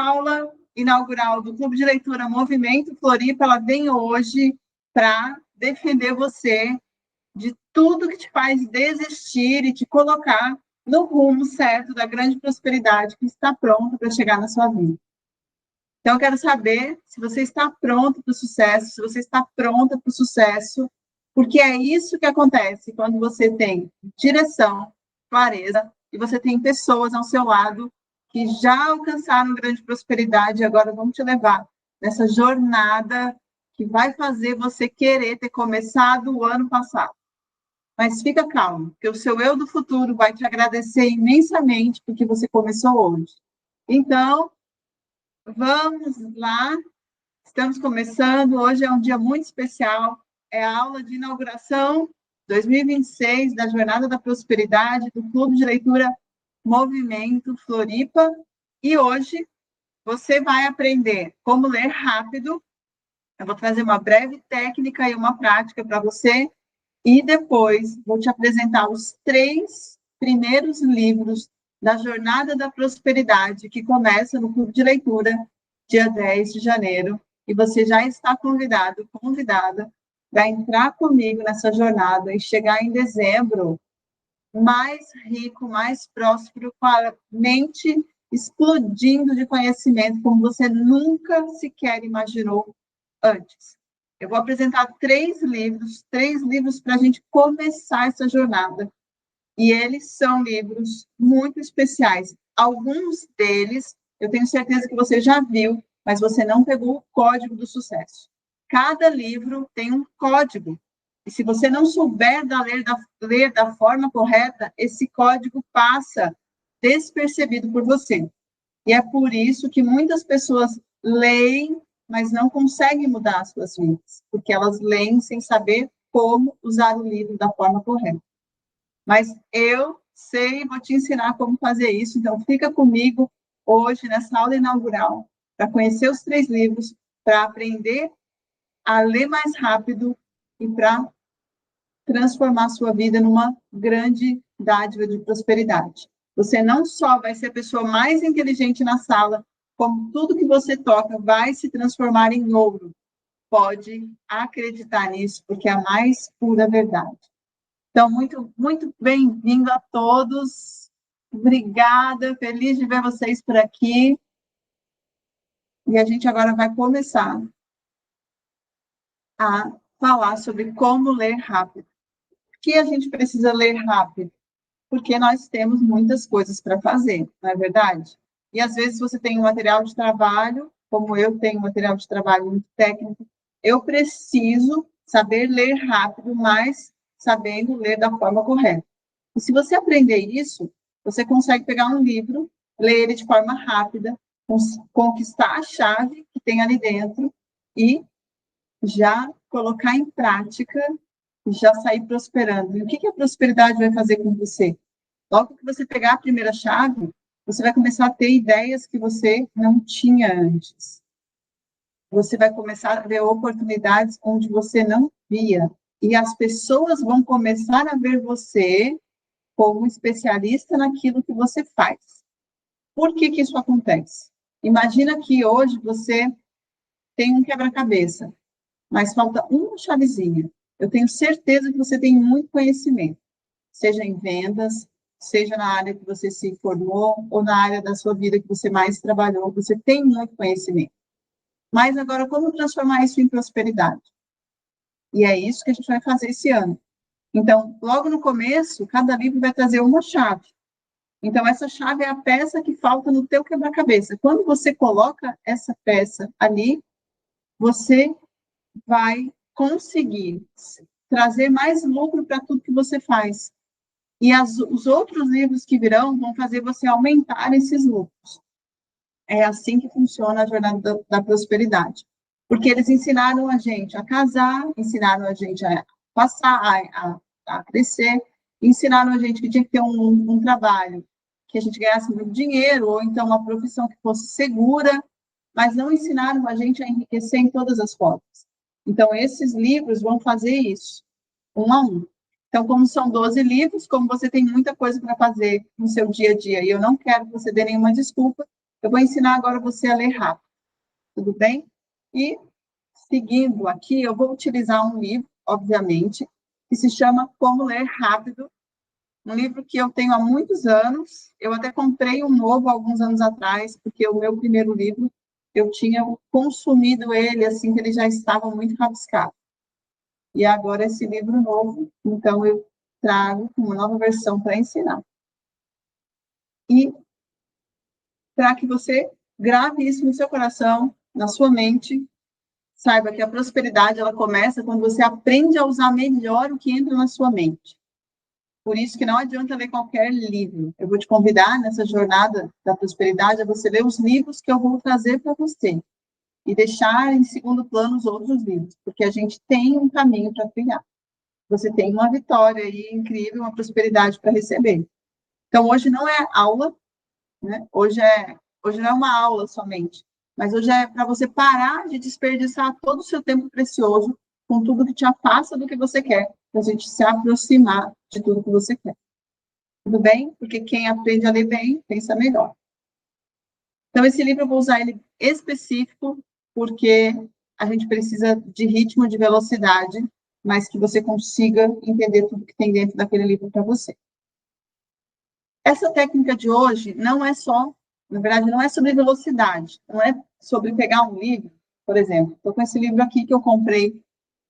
aula inaugural do Clube de Leitura Movimento Floripa, ela vem hoje para defender você de tudo que te faz desistir e te colocar no rumo certo da grande prosperidade que está pronta para chegar na sua vida. Então, eu quero saber se você está pronto para o sucesso, se você está pronta para o sucesso, porque é isso que acontece quando você tem direção, clareza, e você tem pessoas ao seu lado que já alcançaram grande prosperidade e agora vão te levar nessa jornada que vai fazer você querer ter começado o ano passado. Mas fica calmo, porque o seu eu do futuro vai te agradecer imensamente porque você começou hoje. Então, vamos lá, estamos começando, hoje é um dia muito especial, é a aula de inauguração 2026 da Jornada da Prosperidade do Clube de Leitura Movimento Floripa, e hoje você vai aprender como ler rápido. Eu vou trazer uma breve técnica e uma prática para você, e depois vou te apresentar os 3 primeiros livros da Jornada da Prosperidade, que começa no Clube de Leitura, dia 10 de janeiro, e você já está convidado, convidada, para entrar comigo nessa jornada e chegar em dezembro mais rico, mais próspero, com a mente explodindo de conhecimento, como você nunca sequer imaginou antes. Eu vou apresentar 3 livros para a gente começar essa jornada. E eles são livros muito especiais. Alguns deles, eu tenho certeza que você já viu, mas você não pegou o código do sucesso. Cada livro tem um código. E se você não souber ler da forma correta, esse código passa despercebido por você. E é por isso que muitas pessoas leem, mas não conseguem mudar as suas vidas, porque elas leem sem saber como usar o livro da forma correta. Mas eu sei, vou te ensinar como fazer isso, então fica comigo hoje nessa aula inaugural, para conhecer os 3 livros, para aprender a ler mais rápido e para transformar a sua vida numa grande dádiva de prosperidade. Você não só vai ser a pessoa mais inteligente na sala, como tudo que você toca vai se transformar em ouro. Pode acreditar nisso, porque é a mais pura verdade. Então, muito, muito bem-vindo a todos. Obrigada, feliz de ver vocês por aqui. E a gente agora vai começar a falar sobre como ler rápido. Por que a gente precisa ler rápido? Porque nós temos muitas coisas para fazer, não é verdade? E às vezes você tem um material de trabalho, como eu tenho um material de trabalho muito técnico, eu preciso saber ler rápido, mas sabendo ler da forma correta. E se você aprender isso, você consegue pegar um livro, ler ele de forma rápida, conquistar a chave que tem ali dentro e já colocar em prática e já sair prosperando. E o que a prosperidade vai fazer com você? Logo que você pegar a primeira chave, você vai começar a ter ideias que você não tinha antes. Você vai começar a ver oportunidades onde você não via. E as pessoas vão começar a ver você como especialista naquilo que você faz. Por que isso acontece? Imagina que hoje você tem um quebra-cabeça, mas falta uma chavezinha. Eu tenho certeza que você tem muito conhecimento, seja em vendas, seja na área que você se formou, ou na área da sua vida que você mais trabalhou, você tem muito conhecimento. Mas agora, como transformar isso em prosperidade? E é isso que a gente vai fazer esse ano. Então, logo no começo, cada livro vai trazer uma chave. Então, essa chave é a peça que falta no teu quebra-cabeça. Quando você coloca essa peça ali, você vai conseguir trazer mais lucro para tudo que você faz. E os outros livros que virão vão fazer você aumentar esses lucros. É assim que funciona a jornada da prosperidade. Porque eles ensinaram a gente a casar, ensinaram a gente a passar, a crescer, ensinaram a gente que tinha que ter um trabalho que a gente ganhasse muito dinheiro, ou então uma profissão que fosse segura, mas não ensinaram a gente a enriquecer em todas as formas. Então, esses livros vão fazer isso, um a um. Então, como são 12 livros, como você tem muita coisa para fazer no seu dia a dia, e eu não quero que você dê nenhuma desculpa, Eu vou ensinar agora você a ler rápido, tudo bem? E, seguindo aqui, eu vou utilizar um livro, obviamente, que se chama Como Ler Rápido, um livro que eu tenho há muitos anos. Eu até comprei um novo alguns anos atrás, porque o meu primeiro livro, eu tinha consumido ele assim que ele já estava muito rabiscado. E agora esse livro novo, então eu trago uma nova versão para ensinar. E para que você grave isso no seu coração, na sua mente, saiba que a prosperidade ela começa quando você aprende a usar melhor o que entra na sua mente. Por isso que não adianta ler qualquer livro. Eu vou te convidar nessa jornada da prosperidade a você ler os livros que eu vou trazer para você e deixar em segundo plano os outros livros, porque a gente tem um caminho para trilhar. Você tem uma vitória aí incrível, uma prosperidade para receber. Então, hoje não é aula, né? Hoje não é uma aula somente, mas hoje é para você parar de desperdiçar todo o seu tempo precioso com tudo que te afasta do que você quer, para a gente se aproximar de tudo que você quer. Tudo bem? Porque quem aprende a ler bem, pensa melhor. Então, esse livro eu vou usar ele específico, porque a gente precisa de ritmo, de velocidade, mas que você consiga entender tudo que tem dentro daquele livro para você. Essa técnica de hoje não é só, na verdade, não é sobre velocidade, não é sobre pegar um livro, por exemplo. Estou com esse livro aqui que eu comprei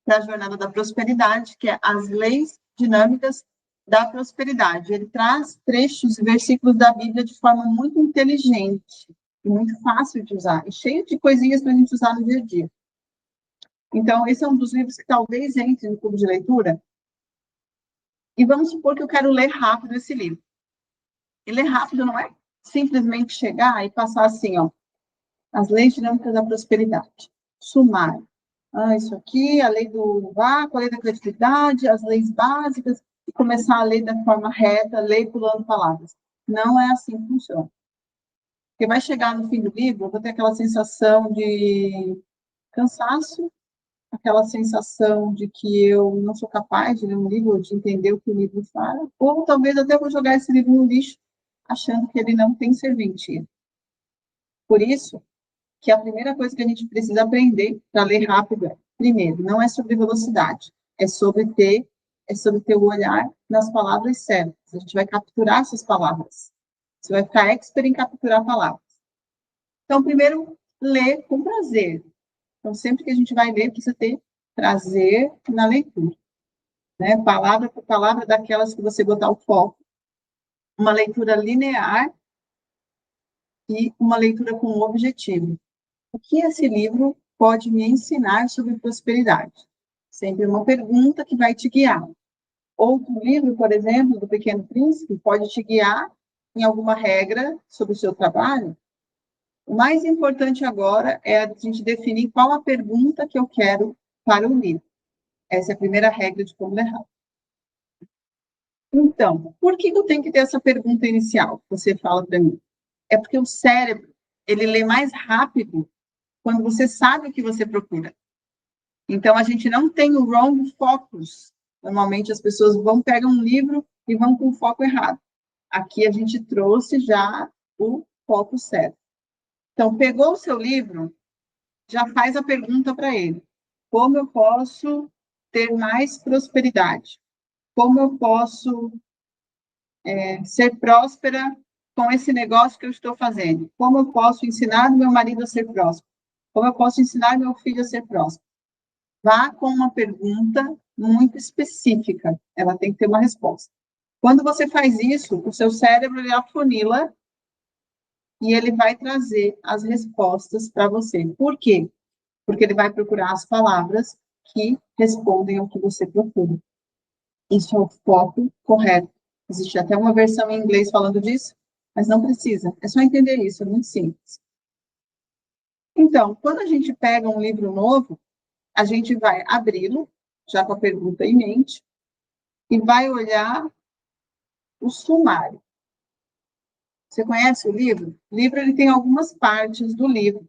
para a Jornada da Prosperidade, que é As Leis Dinâmicas da Prosperidade. Ele traz trechos e versículos da Bíblia de forma muito inteligente e muito fácil de usar, e cheio de coisinhas para a gente usar no dia a dia. Então, esse é um dos livros que talvez entre no clube de leitura. E vamos supor que eu quero ler rápido esse livro. E ler rápido não é simplesmente chegar e passar assim, ó, as leis dinâmicas da prosperidade. Sumário. Isso aqui, a lei do vácuo, a lei da criatividade, as leis básicas, e começar a ler da forma reta, ler pulando palavras. Não é assim que funciona. Porque vai chegar no fim do livro, eu vou ter aquela sensação de cansaço, aquela sensação de que eu não sou capaz de ler um livro, de entender o que o livro fala, ou talvez até vou jogar esse livro no lixo, achando que ele não tem serventia. Por isso, que a primeira coisa que a gente precisa aprender para ler rápido é, primeiro, não é sobre velocidade, é sobre ter o olhar nas palavras certas. A gente vai capturar essas palavras. Você vai ficar expert em capturar palavras. Então, primeiro, ler com prazer. Então, sempre que a gente vai ler, precisa ter prazer na leitura. Né? Palavra por palavra, daquelas que você botar o foco. Uma leitura linear e uma leitura com objetivo. O que esse livro pode me ensinar sobre prosperidade? Sempre uma pergunta que vai te guiar. Outro livro, por exemplo, do Pequeno Príncipe, pode te guiar em alguma regra sobre o seu trabalho. O mais importante agora é a gente definir qual a pergunta que eu quero para o livro. Essa é a primeira regra de como ler rápido. Então, por que eu tenho que ter essa pergunta inicial? Você fala para mim. É porque o cérebro, ele lê mais rápido quando você sabe o que você procura. Então, a gente não tem o wrong focus. Normalmente, as pessoas pegam um livro e vão com o foco errado. Aqui, a gente trouxe já o foco certo. Então, pegou o seu livro, já faz a pergunta para ele. Como eu posso ter mais prosperidade? Como eu posso ser próspera com esse negócio que eu estou fazendo? Como eu posso ensinar meu marido a ser próspero? Como eu posso ensinar meu filho a ser próspero? Vá com uma pergunta muito específica. Ela tem que ter uma resposta. Quando você faz isso, o seu cérebro ele afunila e ele vai trazer as respostas para você. Por quê? Porque ele vai procurar as palavras que respondem ao que você procura. Isso é o foco correto. Existe até uma versão em inglês falando disso, mas não precisa. É só entender isso, é muito simples. Então, quando a gente pega um livro novo, a gente vai abri-lo, já com a pergunta em mente, e vai olhar o sumário. Você conhece o livro? O livro ele tem algumas partes do livro.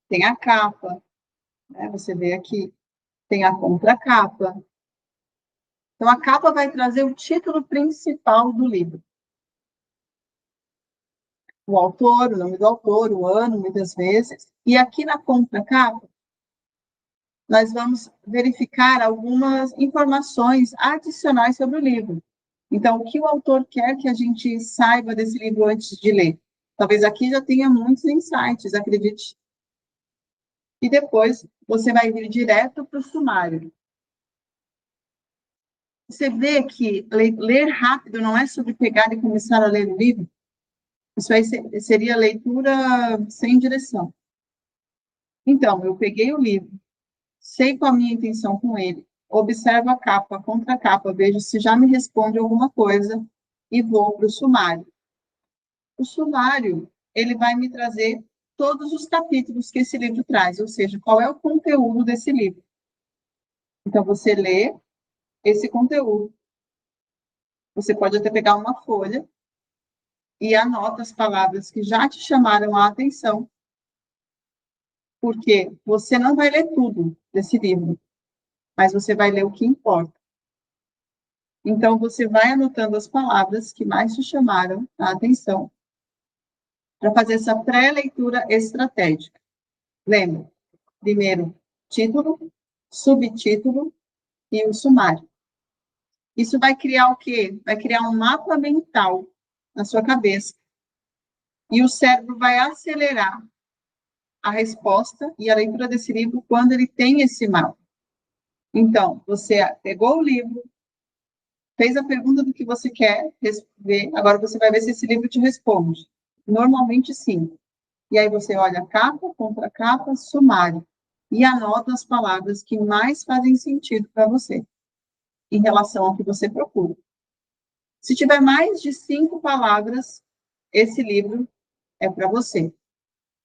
Tem a capa, né? Você vê aqui, tem a contracapa. Então, a capa vai trazer o título principal do livro. o autor, o nome do autor, o ano, muitas vezes. E aqui na contracapa, nós vamos verificar algumas informações adicionais sobre o livro. Então, o que o autor quer que a gente saiba desse livro antes de ler? Talvez aqui já tenha muitos insights, acredite. E depois você vai vir direto para o sumário. Você vê que ler rápido não é sobre pegar e começar a ler o livro. Isso aí seria leitura sem direção. Então, eu peguei o livro, sei qual a minha intenção com ele, observo a capa, a contracapa, vejo se já me responde alguma coisa e vou para o sumário. O sumário, ele vai me trazer todos os capítulos que esse livro traz, ou seja, qual é o conteúdo desse livro. Então, você lê esse conteúdo. Você pode até pegar uma folha e anota as palavras que já te chamaram a atenção, porque você não vai ler tudo desse livro, mas você vai ler o que importa. Então, você vai anotando as palavras que mais te chamaram a atenção para fazer essa pré-leitura estratégica. Lembra? Primeiro, título, subtítulo e o sumário. Isso vai criar o quê? Vai criar um mapa mental na sua cabeça. E o cérebro vai acelerar a resposta e a leitura desse livro quando ele tem esse mapa. Então, você pegou o livro, fez a pergunta do que você quer ver, agora você vai ver se esse livro te responde. Normalmente, sim. E aí você olha capa, contra capa, sumário, e anota as palavras que mais fazem sentido para você, em relação ao que você procura. Se tiver mais de 5 palavras, esse livro é para você.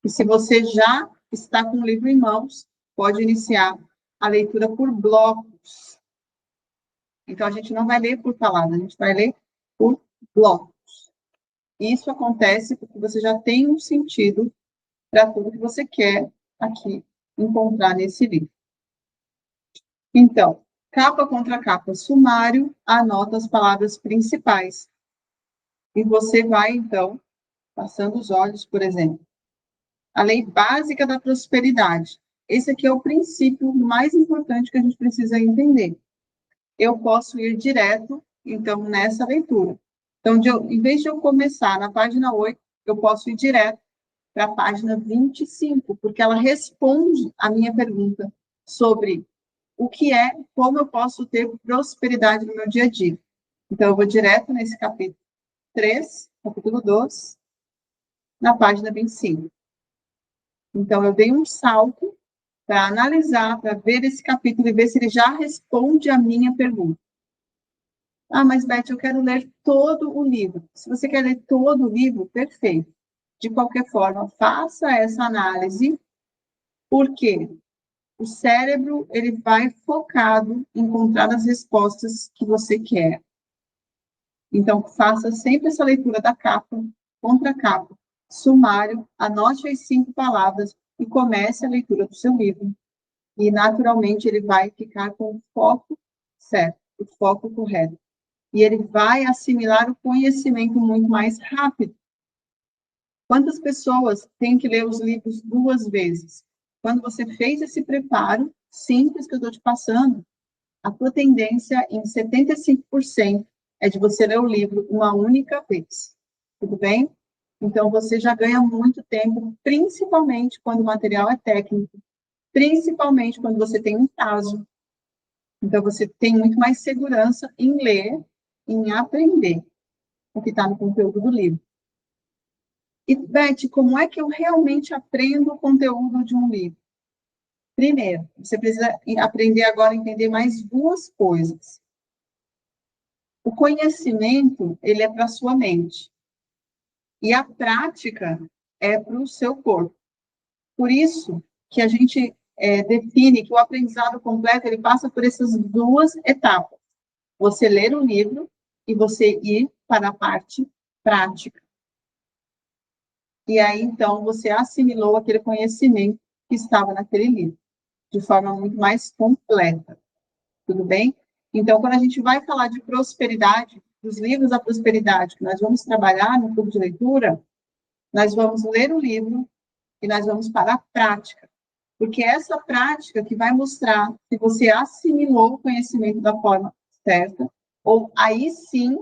E se você já está com o livro em mãos, pode iniciar a leitura por blocos. Então, a gente não vai ler por palavra, a gente vai ler por blocos. Isso acontece porque você já tem um sentido para tudo que você quer aqui encontrar nesse livro. Então, capa contra capa, sumário, anota as palavras principais. E você vai, então, passando os olhos, por exemplo. A lei básica da prosperidade. Esse aqui é o princípio mais importante que a gente precisa entender. Eu posso ir direto, então, nessa leitura. Então, em vez de eu começar na página 8, eu posso ir direto para a página 25, porque ela responde a minha pergunta sobre o que é, como eu posso ter prosperidade no meu dia a dia. Então, eu vou direto nesse capítulo 3, capítulo 2, na página 25. Então, eu dei um salto para analisar, para ver esse capítulo e ver se ele já responde a minha pergunta. Ah, mas Beth, eu quero ler todo o livro. Se você quer ler todo o livro, perfeito. De qualquer forma, faça essa análise, porque o cérebro ele vai focado em encontrar as respostas que você quer. Então, faça sempre essa leitura da capa, contra capa, sumário, anote as 5 palavras e comece a leitura do seu livro. E, naturalmente, ele vai ficar com o foco certo, o foco correto. E ele vai assimilar o conhecimento muito mais rápido. Quantas pessoas têm que ler os livros 2 vezes? Quando você fez esse preparo simples que eu estou te passando, a tua tendência em 75% é de você ler o livro uma única vez. Tudo bem? Então, você já ganha muito tempo, principalmente quando o material é técnico, principalmente quando você tem um caso. Então, você tem muito mais segurança em ler, em aprender o que está no conteúdo do livro. E, Beth, como é que eu realmente aprendo o conteúdo de um livro? Primeiro, você precisa aprender agora a entender mais 2 coisas. O conhecimento, ele é para a sua mente. E a prática é para o seu corpo. Por isso que a gente define que o aprendizado completo, ele passa por essas 2 etapas. Você ler o livro e você ir para a parte prática. E aí, então, você assimilou aquele conhecimento que estava naquele livro, de forma muito mais completa. Tudo bem? Então, quando a gente vai falar de prosperidade, dos livros da prosperidade que nós vamos trabalhar no clube de leitura, nós vamos ler o livro e nós vamos para a prática. Porque é essa prática que vai mostrar se você assimilou o conhecimento da forma certa, ou aí sim,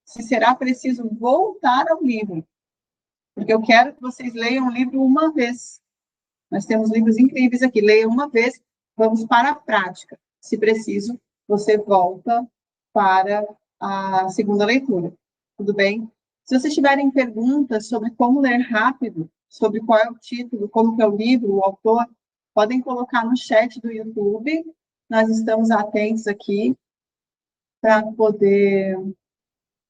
se será preciso voltar ao livro. Porque eu quero que vocês leiam o livro uma vez. Nós temos livros incríveis aqui. Leia uma vez, vamos para a prática. Se preciso, você volta para a segunda leitura. Tudo bem? Se vocês tiverem perguntas sobre como ler rápido, sobre qual é o título, como que é o livro, o autor, podem colocar no chat do YouTube. Nós estamos atentos aqui para poder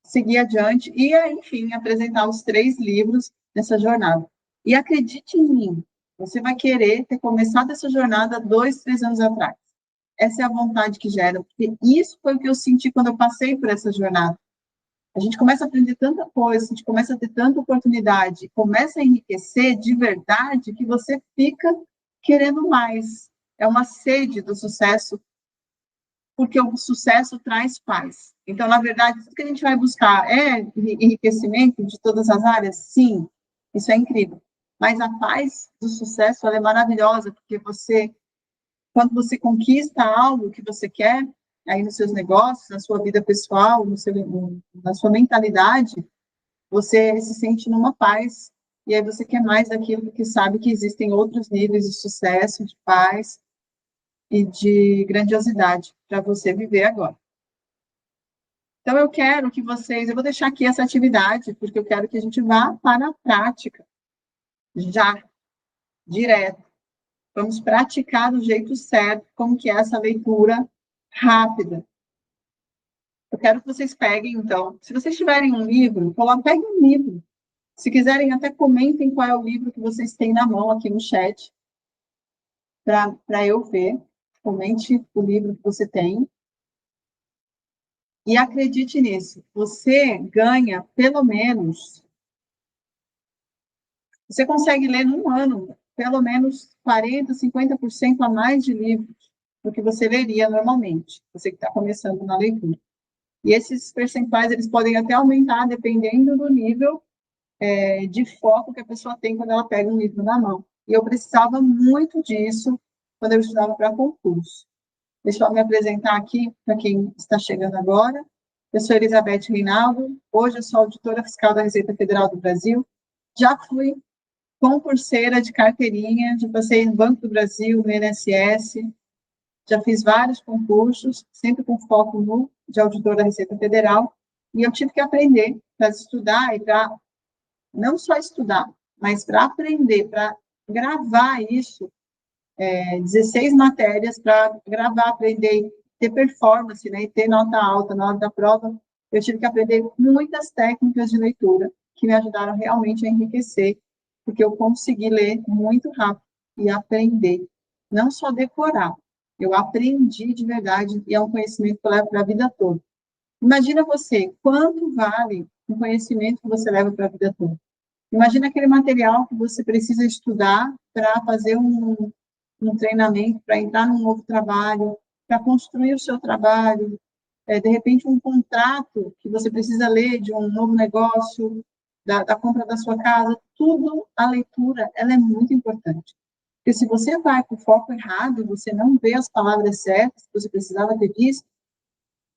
seguir adiante e, enfim, apresentar os 3 livros nessa jornada. E acredite em mim, você vai querer ter começado essa jornada 2, 3 anos atrás. Essa é a vontade que gera, porque isso foi o que eu senti quando eu passei por essa jornada. A gente começa a aprender tanta coisa, a gente começa a ter tanta oportunidade, começa a enriquecer de verdade que você fica querendo mais. É uma sede do sucesso, porque o sucesso traz paz. Então, na verdade, tudo que a gente vai buscar é enriquecimento de todas as áreas? Sim, isso é incrível. Mas a paz do sucesso, ela é maravilhosa, porque quando você conquista algo que você quer, aí nos seus negócios, na sua vida pessoal, na sua mentalidade, você se sente numa paz, e aí você quer mais daquilo, porque sabe que existem outros níveis de sucesso, de paz e de grandiosidade para você viver agora. Então, eu quero que vocês... Eu vou deixar aqui essa atividade, porque eu quero que a gente vá para a prática, já, direto. Vamos praticar do jeito certo, como que é essa leitura rápida. Eu quero que vocês peguem, então, se vocês tiverem um livro, peguem um livro. Se quiserem, até comentem qual é o livro que vocês têm na mão aqui no chat, para eu ver. Comente o livro que você tem. E acredite nisso, você ganha pelo menos... Você consegue ler num ano, pelo menos 40%, 50% a mais de livros do que você leria normalmente, você que está começando na leitura. E esses percentuais, eles podem até aumentar dependendo do nível de foco que a pessoa tem quando ela pega um livro na mão. E eu precisava muito disso quando eu estudava para concurso. Deixa eu me apresentar aqui para quem está chegando agora. Eu sou Elizabeth Reinaldo, hoje eu sou auditora fiscal da Receita Federal do Brasil. Já fui concurseira de carteirinha, já passei no Banco do Brasil, no INSS, já fiz vários concursos, sempre com foco no de auditor da Receita Federal, e eu tive que aprender para estudar e para não só estudar, mas para aprender, para gravar isso, 16 matérias para gravar, aprender, ter performance, né, e ter nota alta na hora da prova. Eu tive que aprender muitas técnicas de leitura que me ajudaram realmente a enriquecer, porque eu consegui ler muito rápido e aprender, não só decorar, eu aprendi de verdade, e é um conhecimento que eu levo para a vida toda. Imagina você, quanto vale um conhecimento que você leva para a vida toda? Imagina aquele material que você precisa estudar para fazer um treinamento, para entrar num novo trabalho, para construir o seu trabalho, de repente um contrato que você precisa ler de um novo negócio, da compra da sua casa, tudo, a leitura, ela é muito importante. Porque se você vai com o foco errado, você não vê as palavras certas que você precisava ter visto,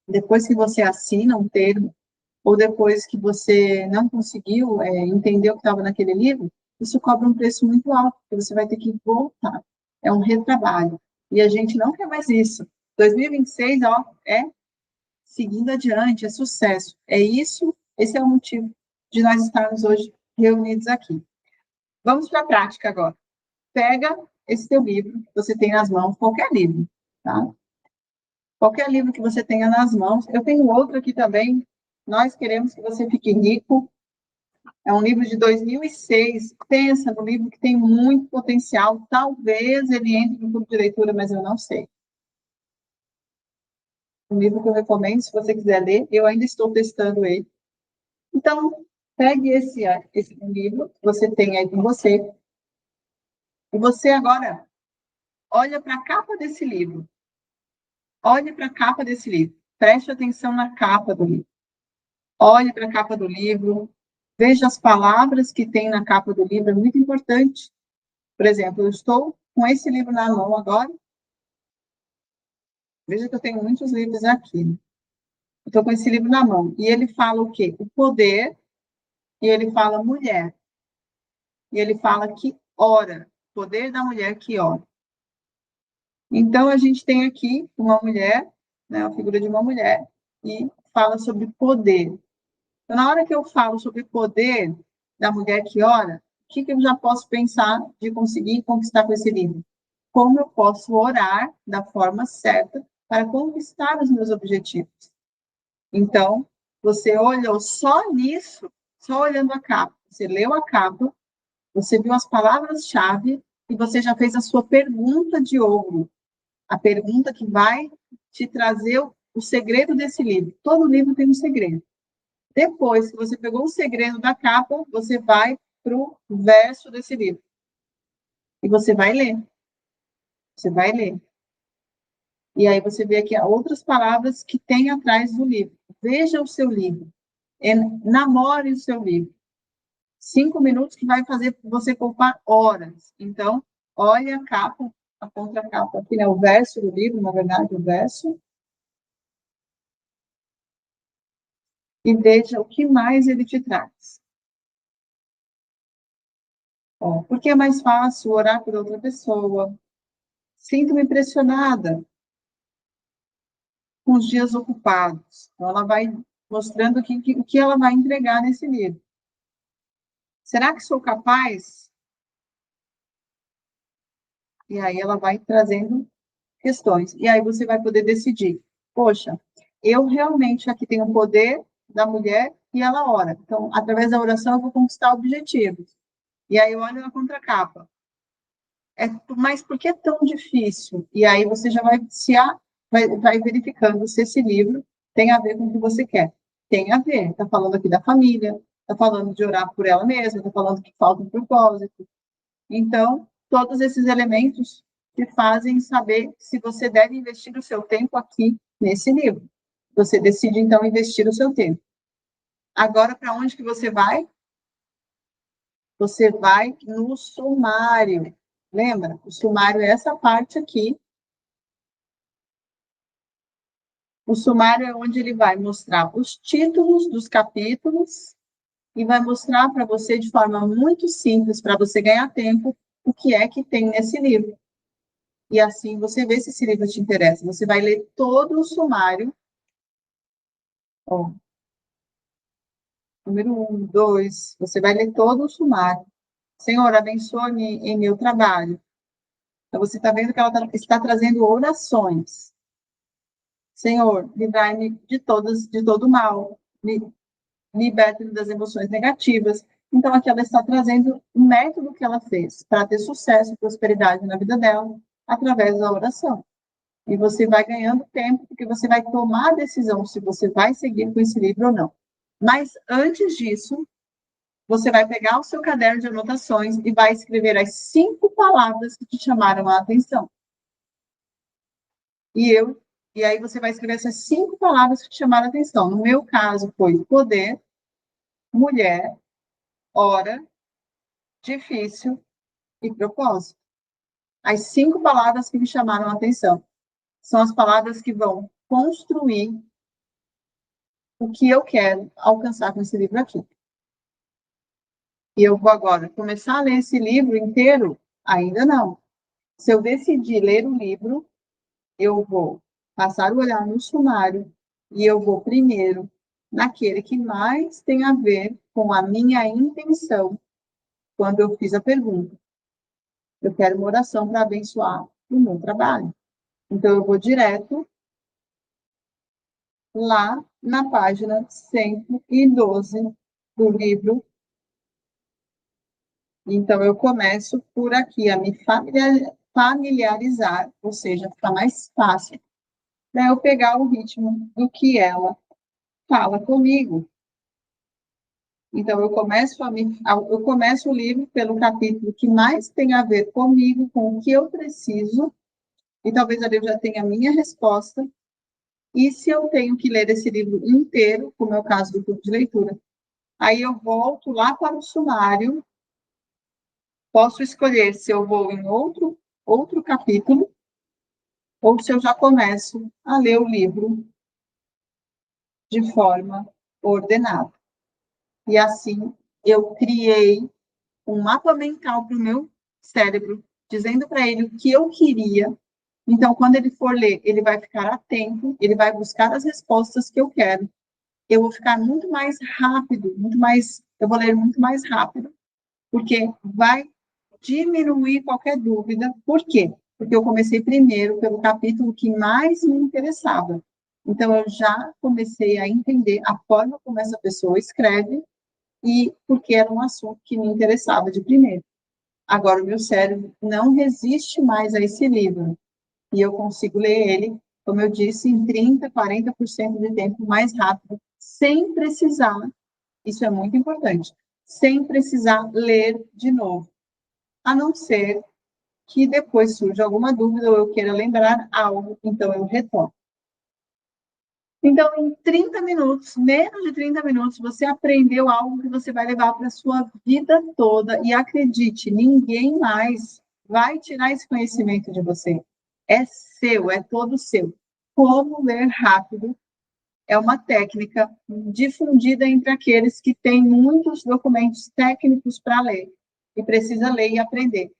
depois que você assina um termo, ou depois que você não conseguiu entender o que estava naquele livro, isso cobra um preço muito alto, porque você vai ter que voltar. É um retrabalho. E a gente não quer mais isso. 2026, é seguindo adiante, é sucesso. É isso, esse é o motivo de nós estarmos hoje reunidos aqui. Vamos para a prática agora. Pega esse teu livro que você tem nas mãos, qualquer livro, tá? Qualquer livro que você tenha nas mãos. Eu tenho outro aqui também. Nós queremos que você fique rico. É um livro de 2006. Pensa no livro que tem muito potencial. Talvez ele entre no clube de leitura, mas eu não sei. Um livro que eu recomendo, se você quiser ler. Eu ainda estou testando ele. Então, pegue esse livro que você tem aí com você. E você agora olha para a capa desse livro. Olhe para a capa desse livro. Preste atenção na capa do livro. Olhe para a capa do livro. Veja as palavras que tem na capa do livro, é muito importante. Por exemplo, eu estou com esse livro na mão agora. Veja que eu tenho muitos livros aqui. Estou com esse livro na mão. E ele fala o quê? O poder, e ele fala mulher. E ele fala que ora, poder da mulher que ora. Então, a gente tem aqui uma mulher, né, a figura de uma mulher, e fala sobre poder. Então, na hora que eu falo sobre poder da mulher que ora, o que eu já posso pensar de conseguir conquistar com esse livro? Como eu posso orar da forma certa para conquistar os meus objetivos? Então, você olhou só nisso, só olhando a capa. Você leu a capa, você viu as palavras-chave e você já fez a sua pergunta de ouro. A pergunta que vai te trazer o segredo desse livro. Todo livro tem um segredo. Depois que você pegou o segredo da capa, você vai para o verso desse livro. E você vai ler. Você vai ler. E aí você vê aqui outras palavras que tem atrás do livro. Veja o seu livro. Namore o seu livro. 5 minutos que vai fazer você poupar horas. Então, olhe a capa, a contracapa aqui, né? O verso do livro, na verdade, o verso. E veja o que mais ele te traz. Porque é mais fácil orar por outra pessoa. Sinto-me impressionada com os dias ocupados. Então, ela vai mostrando o que ela vai entregar nesse livro. Será que sou capaz? E aí ela vai trazendo questões. E aí você vai poder decidir. Poxa, eu realmente aqui tenho o poder da mulher e ela ora. Então, através da oração, eu vou conquistar objetivos. E aí eu olho na contracapa. Mas por que é tão difícil? E aí você já vai verificando se esse livro tem a ver com o que você quer. Tem a ver. Está falando aqui da família, está falando de orar por ela mesma, está falando que falta um propósito. Então, todos esses elementos te fazem saber se você deve investir o seu tempo aqui nesse livro. Você decide, então, investir o seu tempo. Agora, para onde que você vai? Você vai no sumário. Lembra? O sumário é essa parte aqui. O sumário é onde ele vai mostrar os títulos dos capítulos e vai mostrar para você de forma muito simples, para você ganhar tempo, o que é que tem nesse livro. E assim você vê se esse livro te interessa. Você vai ler todo o sumário. Ó, número 1, 2, você vai ler todo o sumário. Senhor, abençoe-me em meu trabalho. Então, você está vendo que ela está trazendo orações. Senhor, livrai-me de todo mal. Liberte-me das emoções negativas. Então, aqui ela está trazendo o método que ela fez para ter sucesso e prosperidade na vida dela, através da oração. E você vai ganhando tempo, porque você vai tomar a decisão se você vai seguir com esse livro ou não. Mas, antes disso, você vai pegar o seu caderno de anotações e vai escrever as 5 palavras que te chamaram a atenção. E aí você vai escrever essas 5 palavras que te chamaram a atenção. No meu caso, foi poder, mulher, hora, difícil e propósito. As 5 palavras que me chamaram a atenção são as palavras que vão construir o que eu quero alcançar com esse livro aqui. E eu vou agora começar a ler esse livro inteiro? Ainda não. Se eu decidir ler o livro, eu vou passar o olhar no sumário e eu vou primeiro naquele que mais tem a ver com a minha intenção quando eu fiz a pergunta. Eu quero uma oração para abençoar o meu trabalho. Então, eu vou direto lá na página 112 do livro. Então, eu começo por aqui a me familiarizar, ou seja, ficar mais fácil para eu pegar o ritmo do que ela fala comigo. Então, eu começo o livro pelo capítulo que mais tem a ver comigo, com o que eu preciso, e talvez ali eu já tenha a minha resposta. E se eu tenho que ler esse livro inteiro, como é o caso do clube de leitura, Aí eu volto lá para o sumário, posso escolher se eu vou em outro capítulo, ou se eu já começo a ler o livro de forma ordenada. E assim, eu criei um mapa mental para o meu cérebro, dizendo para ele o que eu queria. Então, quando ele for ler, ele vai ficar atento, ele vai buscar as respostas que eu quero. Eu vou ficar muito mais rápido, eu vou ler muito mais rápido, porque vai diminuir qualquer dúvida. Por quê? Porque eu comecei primeiro pelo capítulo que mais me interessava. Então, eu já comecei a entender a forma como essa pessoa escreve e porque era um assunto que me interessava de primeiro. Agora, o meu cérebro não resiste mais a esse livro e eu consigo ler ele, como eu disse, em 30%, 40% de tempo mais rápido, sem precisar, isso é muito importante, sem precisar ler de novo, a não ser que depois surja alguma dúvida ou eu queira lembrar algo, então eu retorno. Então, em 30 minutos, menos de 30 minutos, você aprendeu algo que você vai levar para a sua vida toda. E acredite, ninguém mais vai tirar esse conhecimento de você. É seu, é todo seu. Como ler rápido é uma técnica difundida entre aqueles que têm muitos documentos técnicos para ler e precisa ler e aprender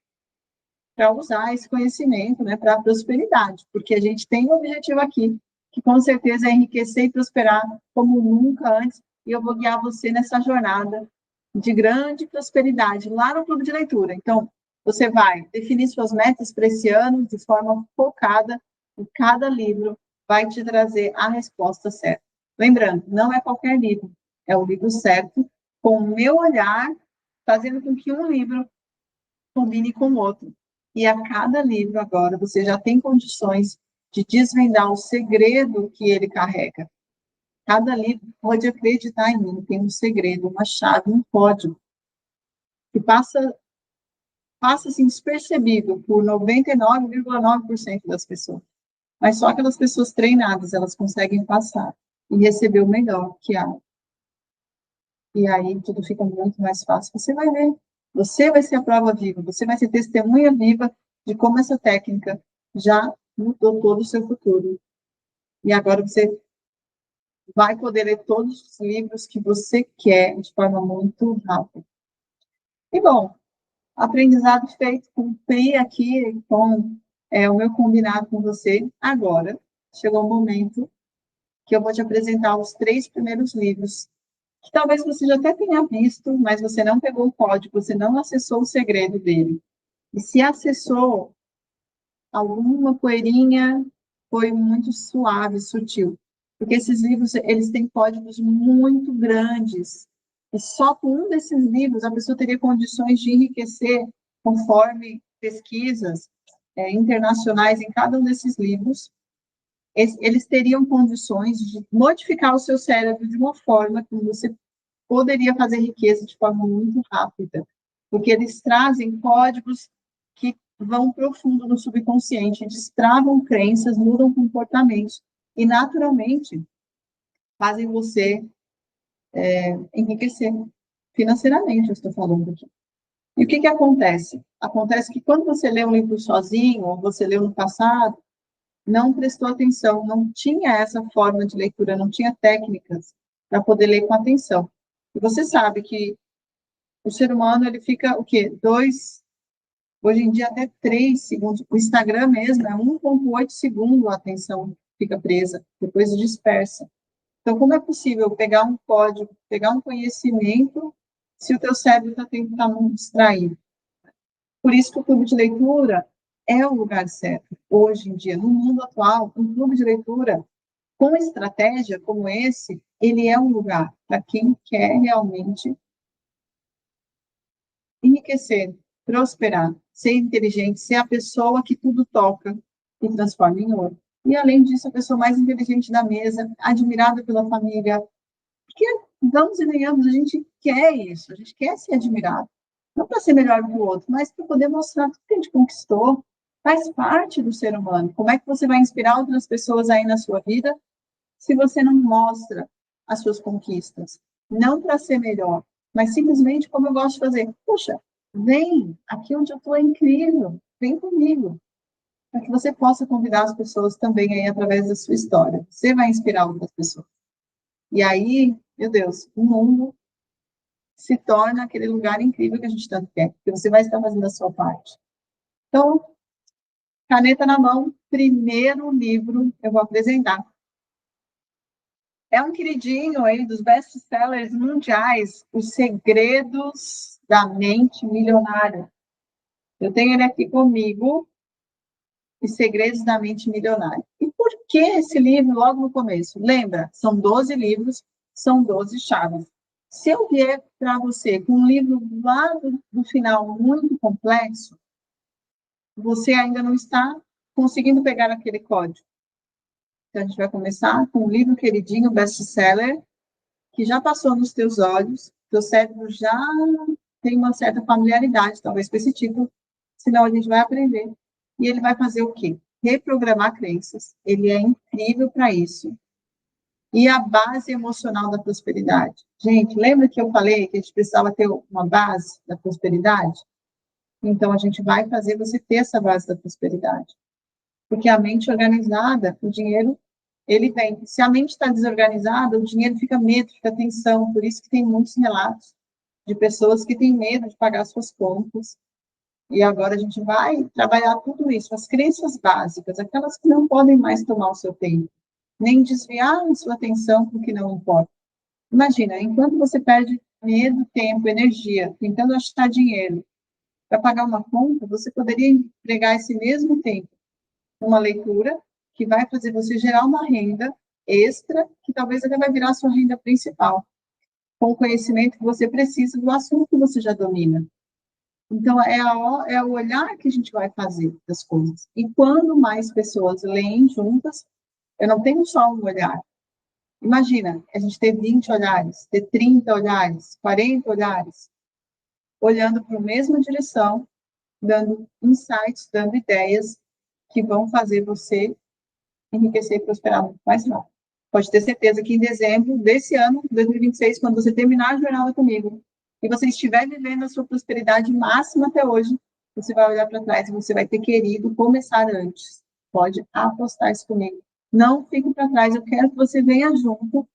para usar esse conhecimento, né, para a prosperidade, porque a gente tem um objetivo aqui, que com certeza é enriquecer e prosperar como nunca antes, e eu vou guiar você nessa jornada de grande prosperidade lá no Clube de Leitura. Então, você vai definir suas metas para esse ano de forma focada, e cada livro vai te trazer a resposta certa. Lembrando, não é qualquer livro, é o livro certo, com o meu olhar, fazendo com que um livro combine com o outro. E a cada livro agora você já tem condições de desvendar o segredo que ele carrega. Cada livro, pode acreditar em mim, tem um segredo, uma chave, um código, que passa assim, despercebido por 99,9% das pessoas. Mas só aquelas pessoas treinadas, elas conseguem passar e receber o melhor que há. E aí tudo fica muito mais fácil. Você vai ver. Você vai ser a prova viva. Você vai ser testemunha viva de como essa técnica já mudou todo o seu futuro. E agora você vai poder ler todos os livros que você quer de forma muito rápida. E bom, aprendizado feito, cumpri aqui com o meu combinado com você. Agora chegou o momento que eu vou te apresentar os 3 primeiros livros que talvez você já até tenha visto, mas você não pegou o código, você não acessou o segredo dele. E se acessou, alguma poeirinha foi muito suave, sutil. Porque esses livros, eles têm códigos muito grandes. E só com um desses livros, a pessoa teria condições de enriquecer, conforme pesquisas internacionais em cada um desses livros. Eles teriam condições de modificar o seu cérebro de uma forma que você poderia fazer riqueza de forma muito rápida, porque eles trazem códigos que vão profundo no subconsciente, destravam crenças, mudam comportamentos e, naturalmente, fazem você enriquecer financeiramente, eu estou falando aqui. E o que acontece? Acontece que quando você lê um livro sozinho, ou você leu no passado, não prestou atenção, não tinha essa forma de leitura, não tinha técnicas para poder ler com atenção. E você sabe que o ser humano, ele fica, o quê? Hoje em dia até 3 segundos. O Instagram mesmo é 1,8 segundos a atenção fica presa, depois dispersa. Então, como é possível pegar um código, pegar um conhecimento, se o teu cérebro está muito distraído? Por isso que o clube de leitura é o lugar certo. Hoje em dia, no mundo atual, um clube de leitura com estratégia como esse, ele é um lugar para quem quer realmente enriquecer, prosperar, ser inteligente, ser a pessoa que tudo toca e transforma em ouro. E, além disso, a pessoa mais inteligente da mesa, admirada pela família. Porque, vamos e venhamos, a gente quer isso, a gente quer ser admirado. Não para ser melhor que o outro, mas para poder mostrar tudo que a gente conquistou. Faz parte do ser humano. Como é que você vai inspirar outras pessoas aí na sua vida se você não mostra as suas conquistas? não para ser melhor, mas simplesmente como eu gosto de fazer. Poxa, vem, aqui onde eu estou é incrível, vem comigo, para que você possa convidar as pessoas também aí através da sua história. Você vai inspirar outras pessoas. E aí, meu Deus, o mundo se torna aquele lugar incrível que a gente tanto quer, porque você vai estar fazendo a sua parte. Então, caneta na mão, primeiro livro eu vou apresentar. É um queridinho aí dos best-sellers mundiais, Os Segredos da Mente Milionária. Eu tenho ele aqui comigo, Os Segredos da Mente Milionária. E por que esse livro logo no começo? Lembra, são 12 livros, são 12 chaves. Se eu vier para você com um livro lá do final muito complexo, você ainda não está conseguindo pegar aquele código. Então, a gente vai começar com um livro queridinho, best-seller, que já passou nos teus olhos, teu cérebro já tem uma certa familiaridade, talvez, com esse título, senão a gente vai aprender. E ele vai fazer o quê? Reprogramar crenças. Ele é incrível para isso. E a base emocional da prosperidade. Gente, lembra que eu falei que a gente precisava ter uma base da prosperidade? Então, a gente vai fazer você ter essa base da prosperidade. Porque a mente organizada, o dinheiro, ele vem. Se a mente está desorganizada, o dinheiro fica medo, fica tensão. Por isso que tem muitos relatos de pessoas que têm medo de pagar suas contas. E agora a gente vai trabalhar tudo isso, as crenças básicas, aquelas que não podem mais tomar o seu tempo, nem desviar a sua atenção para o que não importa. Imagina, enquanto você perde medo, tempo, energia, tentando achar dinheiro para pagar uma conta, você poderia empregar esse mesmo tempo numa leitura que vai fazer você gerar uma renda extra, que talvez até vai virar a sua renda principal, com o conhecimento que você precisa do assunto que você já domina. Então, é o olhar que a gente vai fazer das coisas. E quando mais pessoas leem juntas, eu não tenho só um olhar. Imagina, a gente ter 20 olhares, ter 30 olhares, 40 olhares, olhando para a mesma direção, dando insights, dando ideias que vão fazer você enriquecer e prosperar muito mais rápido. Pode ter certeza que em dezembro desse ano, 2026, quando você terminar a jornada comigo, e você estiver vivendo a sua prosperidade máxima até hoje, você vai olhar para trás e você vai ter querido começar antes. Pode apostar isso comigo. Não fique para trás, eu quero que você venha junto.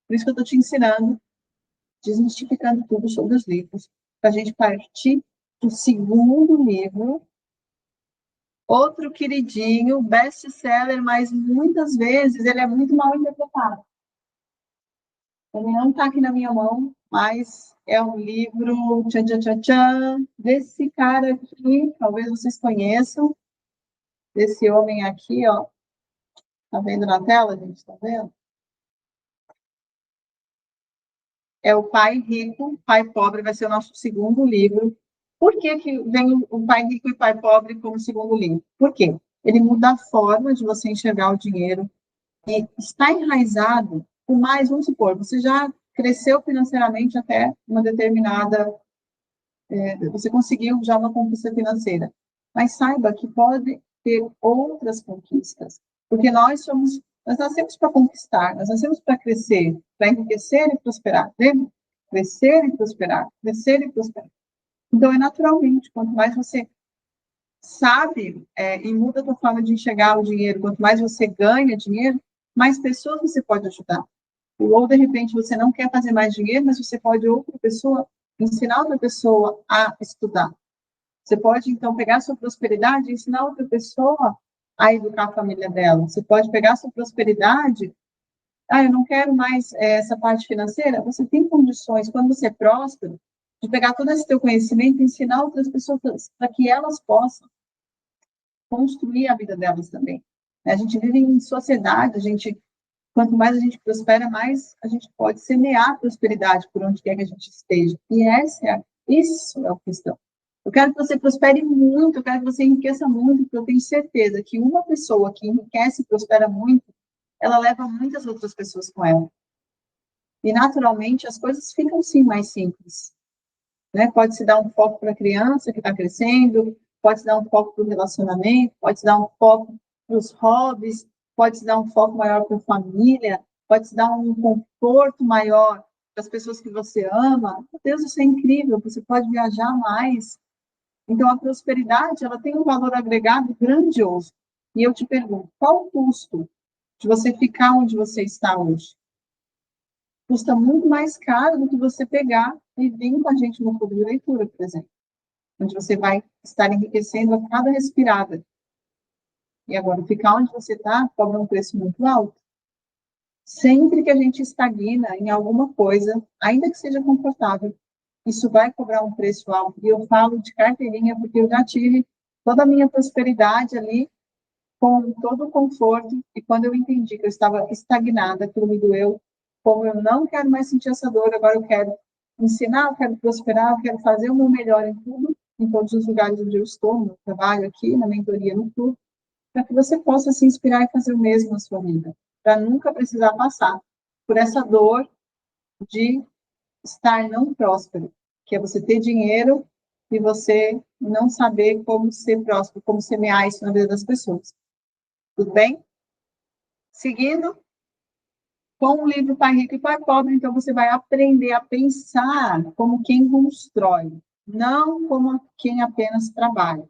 Por isso que eu estou te ensinando, desmistificando tudo sobre os livros, para a gente partir do segundo livro. Outro queridinho, best-seller, mas muitas vezes ele é muito mal interpretado. Ele não está aqui na minha mão, mas é um livro tchan, tchan, tchan, tchan, desse cara aqui, talvez vocês conheçam, desse homem aqui, ó. Tá vendo na tela, gente? Tá vendo? É o Pai Rico, Pai Pobre, vai ser o nosso segundo livro. Por que vem o Pai Rico e o Pai Pobre como segundo livro? Por quê? Ele muda a forma de você enxergar o dinheiro e está enraizado por mais, vamos supor, você já cresceu financeiramente até uma determinada, você conseguiu já uma conquista financeira, mas saiba que pode ter outras conquistas, porque nós nascemos para conquistar, nós nascemos para crescer, para enriquecer e prosperar, lembra? Crescer e prosperar, crescer e prosperar. Então, é naturalmente, quanto mais você sabe e muda a sua forma de enxergar o dinheiro, quanto mais você ganha dinheiro, mais pessoas você pode ajudar. Ou, de repente, você não quer fazer mais dinheiro, mas você pode outra pessoa, ensinar outra pessoa a estudar. Você pode, então, pegar a sua prosperidade e ensinar outra pessoa a educar a família dela. Você pode pegar a sua prosperidade, eu não quero mais essa parte financeira. Você tem condições, quando você é próspero, de pegar todo esse teu conhecimento e ensinar outras pessoas para que elas possam construir a vida delas também. A gente vive em sociedade, quanto mais a gente prospera, mais a gente pode semear a prosperidade por onde quer que a gente esteja. E isso é a questão. Eu quero que você prospere muito, eu quero que você enriqueça muito, porque eu tenho certeza que uma pessoa que enriquece e prospera muito, ela leva muitas outras pessoas com ela. E, naturalmente, as coisas ficam, sim, mais simples. Né? Pode-se dar um foco para a criança que está crescendo, pode-se dar um foco para o relacionamento, pode-se dar um foco para os hobbies, pode-se dar um foco maior para a família, pode-se dar um conforto maior das pessoas que você ama, meu Deus, isso é incrível, você pode viajar mais. Então, a prosperidade, ela tem um valor agregado grandioso. E eu te pergunto, qual o custo de você ficar onde você está hoje? Custa muito mais caro do que você pegar e vir com a gente no clube de leitura, por exemplo, onde você vai estar enriquecendo a cada respirada. E agora, ficar onde você está cobra um preço muito alto. Sempre que a gente estagna em alguma coisa, ainda que seja confortável, isso vai cobrar um preço alto. E eu falo de carteirinha porque eu já tive toda a minha prosperidade ali com todo o conforto. E quando eu entendi que eu estava estagnada, aquilo me doeu. Como eu não quero mais sentir essa dor, agora eu quero ensinar, eu quero prosperar, eu quero fazer o meu melhor em tudo, em todos os lugares onde eu estou, no trabalho aqui, na mentoria, no clube, para que você possa se inspirar e fazer o mesmo na sua vida, para nunca precisar passar por essa dor de estar não próspero, que é você ter dinheiro e você não saber como ser próspero, como semear isso na vida das pessoas. Tudo bem? Seguindo, com o livro Pai Rico e Pai Pobre, então você vai aprender a pensar como quem constrói, não como quem apenas trabalha.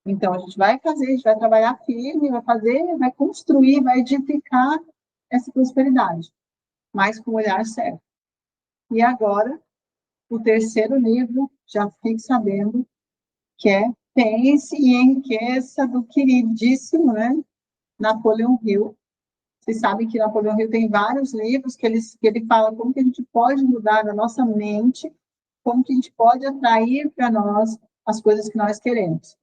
Então, a gente vai fazer, a gente vai trabalhar firme, vai fazer, vai construir, vai edificar essa prosperidade, mas com o olhar certo. E agora, o terceiro livro, já fique sabendo, que é Pense e Enriqueça, do queridíssimo, né, Napoleão Hill. Vocês sabem que Napoleão Hill tem vários livros que ele fala como que a gente pode mudar a nossa mente, como que a gente pode atrair para nós as coisas que nós queremos.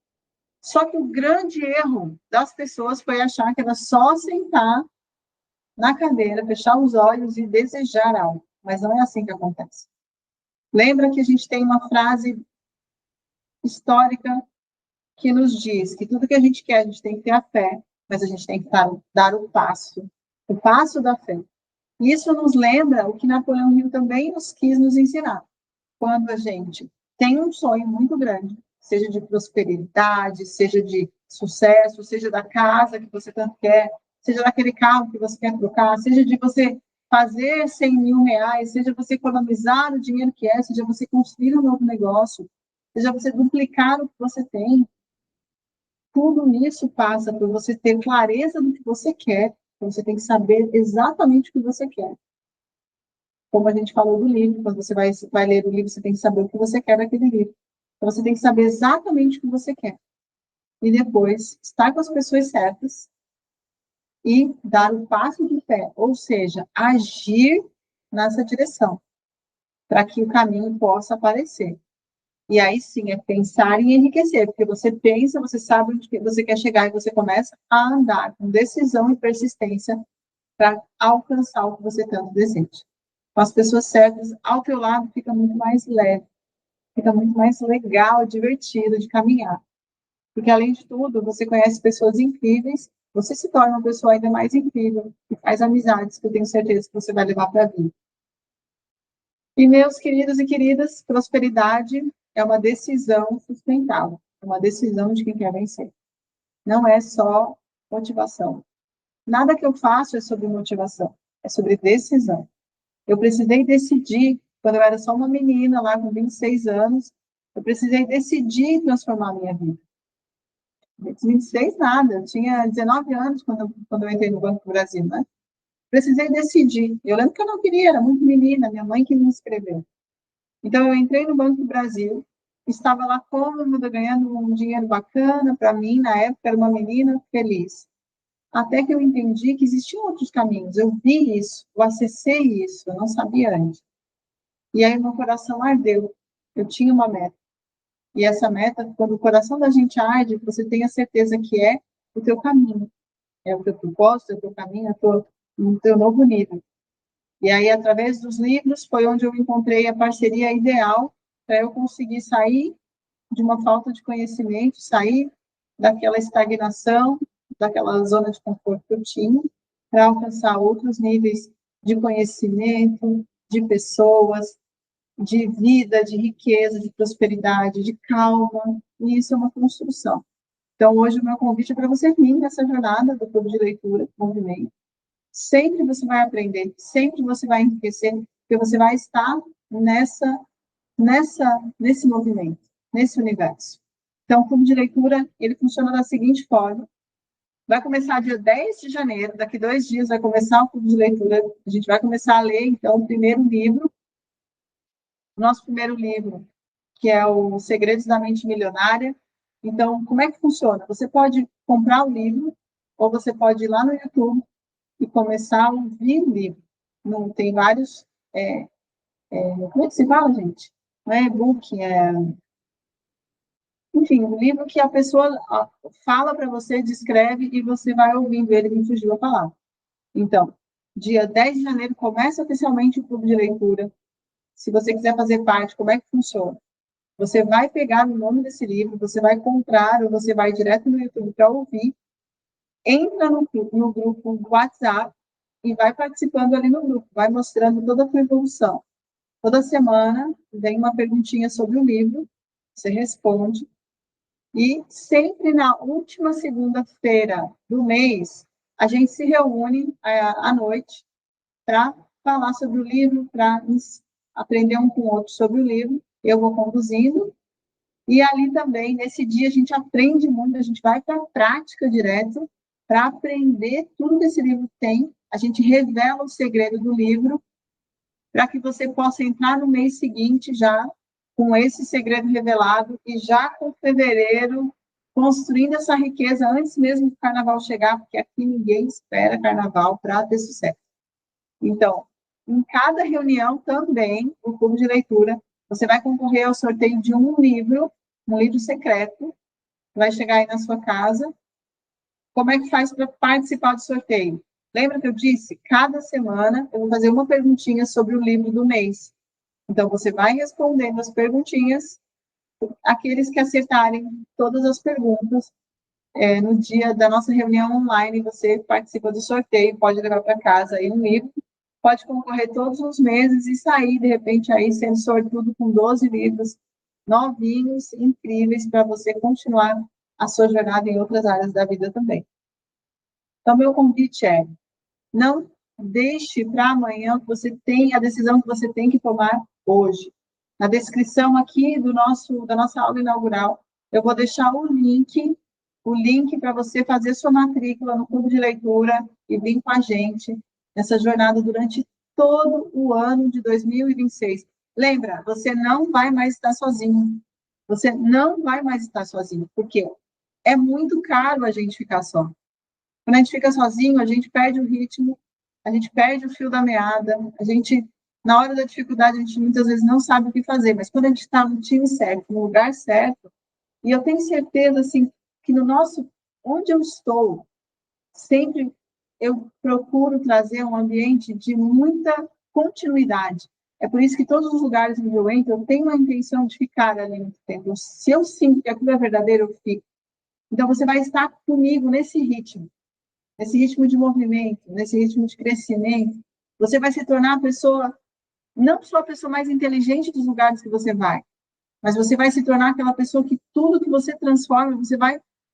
Só que o grande erro das pessoas foi achar que era só sentar na cadeira, fechar os olhos e desejar algo. Mas não é assim que acontece. Lembra que a gente tem uma frase histórica que nos diz que tudo que a gente quer, a gente tem que ter a fé, mas a gente tem que dar o passo da fé. Isso nos lembra o que Napoleão Hill também nos quis nos ensinar. Quando a gente tem um sonho muito grande, seja de prosperidade, seja de sucesso, seja da casa que você tanto quer, seja daquele carro que você quer trocar, seja de você fazer 100 mil reais, seja você economizar o dinheiro que é, seja você construir um novo negócio, seja você duplicar o que você tem, tudo isso passa por você ter clareza do que você quer, você tem que saber exatamente o que você quer. Como a gente falou do livro, quando você vai ler o livro, você tem que saber o que você quer daquele livro. Então, você tem que saber exatamente o que você quer. E depois, estar com as pessoas certas e dar o passo de fé, ou seja, agir nessa direção, para que o caminho possa aparecer. E aí sim, é pensar em enriquecer, porque você pensa, você sabe onde você quer chegar e você começa a andar com decisão e persistência para alcançar o que você tanto deseja. Com as pessoas certas ao teu lado, fica muito mais leve, fica muito mais legal, divertido de caminhar. Porque, além de tudo, você conhece pessoas incríveis, você se torna uma pessoa ainda mais incrível e faz amizades que eu tenho certeza que você vai levar para a vida. E, meus queridos e queridas, prosperidade é uma decisão sustentável, é uma decisão de quem quer vencer. Não é só motivação. Nada que eu faço é sobre motivação, é sobre decisão. Eu precisei decidir, quando eu era só uma menina, lá com 26 anos, eu precisei decidir transformar a minha vida. 26 nada, eu tinha 19 anos quando eu entrei no Banco do Brasil, né? Precisei decidir. Eu lembro que eu não queria, era muito menina, minha mãe que me inscreveu. Então, eu entrei no Banco do Brasil, estava lá cômoda, ganhando um dinheiro bacana para mim, na época era uma menina feliz. Até que eu entendi que existiam outros caminhos. Eu vi isso, eu acessei isso, eu não sabia antes. E aí meu coração ardeu. Eu tinha uma meta. E essa meta, quando o coração da gente arde, você tem a certeza que é o teu caminho. É o teu propósito, é o teu caminho, é o teu novo nível. E aí, através dos livros, foi onde eu encontrei a parceria ideal para eu conseguir sair de uma falta de conhecimento, sair daquela estagnação, daquela zona de conforto que eu tinha, para alcançar outros níveis de conhecimento, de pessoas, de vida, de riqueza, de prosperidade, de calma, e isso é uma construção. Então, hoje, o meu convite é para você vir nessa jornada do Clube de Leitura, Movimento. Sempre você vai aprender, sempre você vai enriquecer, porque você vai estar nesse movimento, nesse universo. Então, o clube de leitura, ele funciona da seguinte forma: vai começar dia 10 de janeiro, daqui 2 dias vai começar o clube de leitura, a gente vai começar a ler, então, o nosso primeiro livro, que é o Segredos da Mente Milionária. Então, como é que funciona? Você pode comprar o livro, ou você pode ir lá no YouTube e começar a ouvir o livro. Não, tem vários... como é que se fala, gente? Não é e-book, enfim, um livro que a pessoa fala para você, descreve, e você vai ouvindo ele, me fugiu a palavra. Então, dia 10 de janeiro começa oficialmente o clube de leitura. Se você quiser fazer parte, como é que funciona? Você vai pegar o nome desse livro, você vai comprar, ou você vai direto no YouTube para ouvir, entra no grupo do WhatsApp e vai participando ali no grupo, vai mostrando toda a sua evolução. Toda semana vem uma perguntinha sobre o livro, você responde, e sempre na última segunda-feira do mês, a gente se reúne à noite para falar sobre o livro, para aprender um com o outro sobre o livro. Eu vou conduzindo, e ali também, nesse dia, a gente aprende muito, a gente vai para a prática direto, para aprender tudo que esse livro tem. A gente revela o segredo do livro, para que você possa entrar no mês seguinte já com esse segredo revelado, e já com fevereiro, construindo essa riqueza antes mesmo do carnaval chegar, porque aqui ninguém espera carnaval para ter sucesso. Então, em cada reunião também, o clube de leitura, você vai concorrer ao sorteio de um livro secreto, vai chegar aí na sua casa. Como é que faz para participar do sorteio? Lembra que eu disse? Cada semana eu vou fazer uma perguntinha sobre o livro do mês. Então, você vai respondendo as perguntinhas, aqueles que acertarem todas as perguntas, no dia da nossa reunião online, você participa do sorteio, pode levar para casa aí um livro, pode concorrer todos os meses e sair, de repente, aí sendo sortudo com 12 livros novinhos, incríveis, para você continuar a sua jornada em outras áreas da vida também. Então, meu convite é: não deixe para amanhã a decisão que você tem que tomar hoje. Na descrição aqui da nossa aula inaugural, eu vou deixar o link para você fazer sua matrícula no clube de leitura e vir com a gente nessa jornada durante todo o ano de 2026. Lembra, você não vai mais estar sozinho. Você não vai mais estar sozinho, porque é muito caro a gente ficar só. Quando a gente fica sozinho, a gente perde o ritmo, a gente perde o fio da meada, na hora da dificuldade, a gente muitas vezes não sabe o que fazer, mas quando a gente está no time certo, no lugar certo, e eu tenho certeza, assim, que onde eu estou, sempre eu procuro trazer um ambiente de muita continuidade. É por isso que todos os lugares onde eu entro, eu tenho a intenção de ficar ali muito tempo. Se eu sinto que aquilo é verdadeiro, eu fico. Então, você vai estar comigo nesse ritmo de movimento, nesse ritmo de crescimento. Você vai se tornar não só a pessoa mais inteligente dos lugares que você vai, mas você vai se tornar aquela pessoa que tudo que você transforma,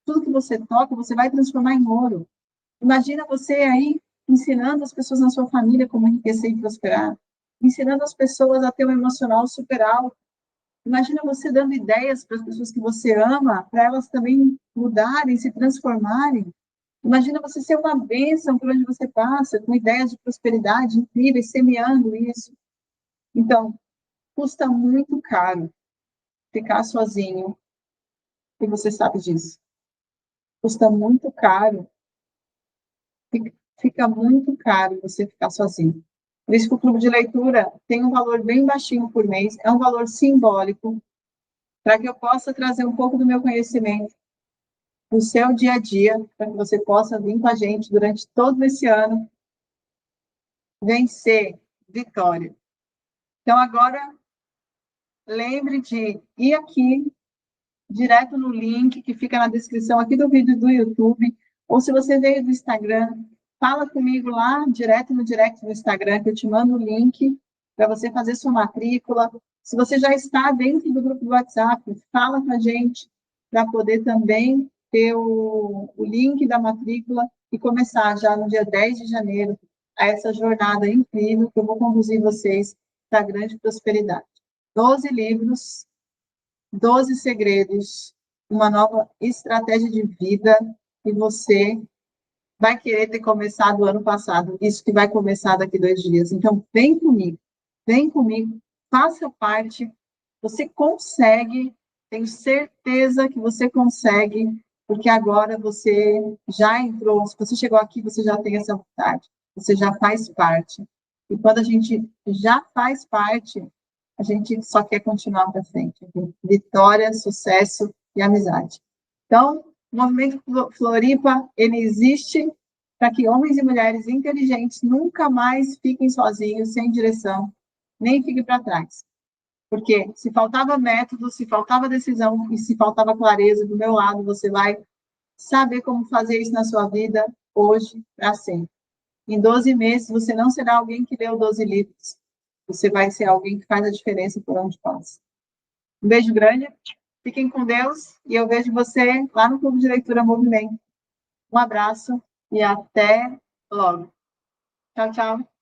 tudo que você toca, você vai transformar em ouro. Imagina você aí ensinando as pessoas na sua família como enriquecer e prosperar, ensinando as pessoas a ter um emocional super alto. Imagina você dando ideias para as pessoas que você ama, para elas também mudarem, se transformarem. Imagina você ser uma bênção por onde você passa, com ideias de prosperidade incríveis, semeando isso. Então, custa muito caro ficar sozinho, e você sabe disso. Custa muito caro, fica muito caro você ficar sozinho. Por isso que o clube de leitura tem um valor bem baixinho por mês, é um valor simbólico, para que eu possa trazer um pouco do meu conhecimento no seu dia a dia, para que você possa vir com a gente durante todo esse ano, vencer, vitória. Então, agora, lembre de ir aqui, direto no link que fica na descrição aqui do vídeo do YouTube, ou se você veio do Instagram, fala comigo lá, direto no direct do Instagram, que eu te mando o link para você fazer sua matrícula. Se você já está dentro do grupo do WhatsApp, fala com a gente para poder também ter o link da matrícula e começar já no dia 10 de janeiro a essa jornada incrível que eu vou conduzir vocês para a grande prosperidade. 12 livros, 12 segredos, uma nova estratégia de vida, e você vai querer ter começado o ano passado, isso que vai começar daqui 2 dias. Então, vem comigo, faça parte, você consegue, tenho certeza que você consegue, porque agora você já entrou, se você chegou aqui, você já tem essa vontade, você já faz parte. E quando a gente já faz parte, a gente só quer continuar para frente. Vitória, sucesso e amizade. Então, o Movimento Floripa, ele existe para que homens e mulheres inteligentes nunca mais fiquem sozinhos, sem direção, nem fiquem para trás. Porque se faltava método, se faltava decisão e se faltava clareza, do meu lado, você vai saber como fazer isso na sua vida hoje, para sempre. Em 12 meses, você não será alguém que leu 12 livros. Você vai ser alguém que faz a diferença por onde passa. Um beijo grande, fiquem com Deus e eu vejo você lá no Clube de Leitura Movimento. Um abraço e até logo. Tchau, tchau.